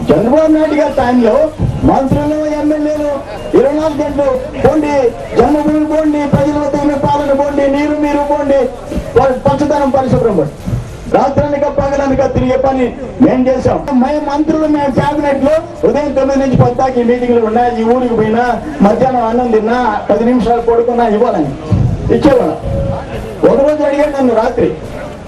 చంద్రబాబు నాయుడు గారి టైంలో మంత్రులు ఎమ్మెల్యేలు 24 గంటలు పోండి, జన్మభూమి పోండి, ప్రజల వద్ద పాలన పోండి, నీరు మీరు పోండి, పచ్చదనం పరిశుభ్రం పోండి. రాత్రనక పగలనక తిరిగే పని మేము చేసాం. మేము మంత్రులు, మేము క్యాబినెట్ లో ఉదయం 9 నుంచి 10 దాకా ఈ మీటింగ్లు ఉన్నాయి. ఈ ఊరికి పోయినా, మధ్యాహ్నం అన్నం తిన్నా, 10 నిమిషాలు పడుకున్నా ఇవ్వాలని ఇచ్చేవాళ్ళం. ఒకరోజు అడిగాడు నన్ను రాత్రి,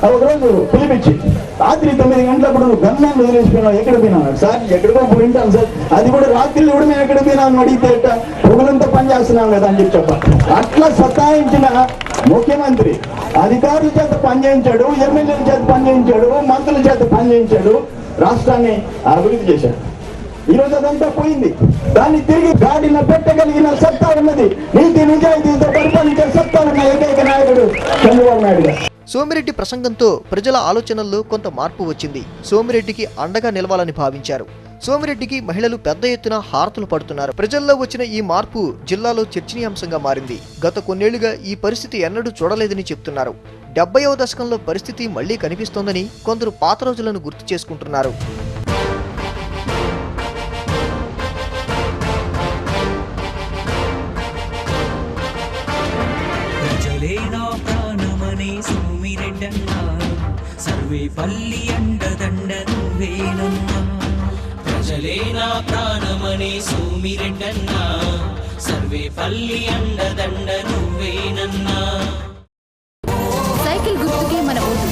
ఒకరోజు పిలిపించి రాత్రి 9 గంటలప్పుడు గన్నాన్ని వదిలేసిపోయినావు, ఎక్కడ పోయినావు? సార్ ఎక్కడికో పోయింటాను సార్, అది కూడా రాత్రిలో కూడా మేము ఎక్కడ పోయినాను అడిగితే పొగలంతా పని చేస్తున్నాం కదా అని చెప్పారు. అట్లా సతాయించిన ముఖ్యమంత్రి అధికారుల చేత పనిచేయించాడు, ఎమ్మెల్యేల చేత పనిచేయించాడు, మంత్రుల చేత పనిచేయించాడు, రాష్ట్రాన్ని అభివృద్ధి చేశాడు. ఈరోజు అదంతా పోయింది. దాన్ని తిరిగి గాడిన పెట్టగలిగిన సత్తా ఉన్నది, నీతి నిజాయితీతో పరిపాలించే సత్తా ఉన్న ఏకైక నాయకుడు చంద్రబాబు నాయుడు గారు. సోమిరెడ్డి ప్రసంగంతో ప్రజల ఆలోచనల్లో కొంత మార్పు వచ్చింది. సోమిరెడ్డికి అండగా నిలవాలని భావించారు. సోమిరెడ్డికి మహిళలు పెద్ద ఎత్తున హారతులు పడుతున్నారు. ప్రజల్లో వచ్చిన ఈ మార్పు జిల్లాలో చర్చనీయాంశంగా మారింది. గత కొన్నేళ్లుగా ఈ పరిస్థితి ఎన్నడూ చూడలేదని చెప్తున్నారు. 70వ దశకంలో పరిస్థితి మళ్లీ కనిపిస్తోందని కొందరు పాత రోజులను గుర్తు చేసుకుంటున్నారు. సర్వేపల్లి అండదండ నువ్వేనన్నా, ప్రజలే నా ప్రాణమనే సోమిరెడ్డన్నా, సర్వేపల్లి అండదండ నువ్వేనన్నా. సైకిల్ గుర్తుకే మన ఓటు.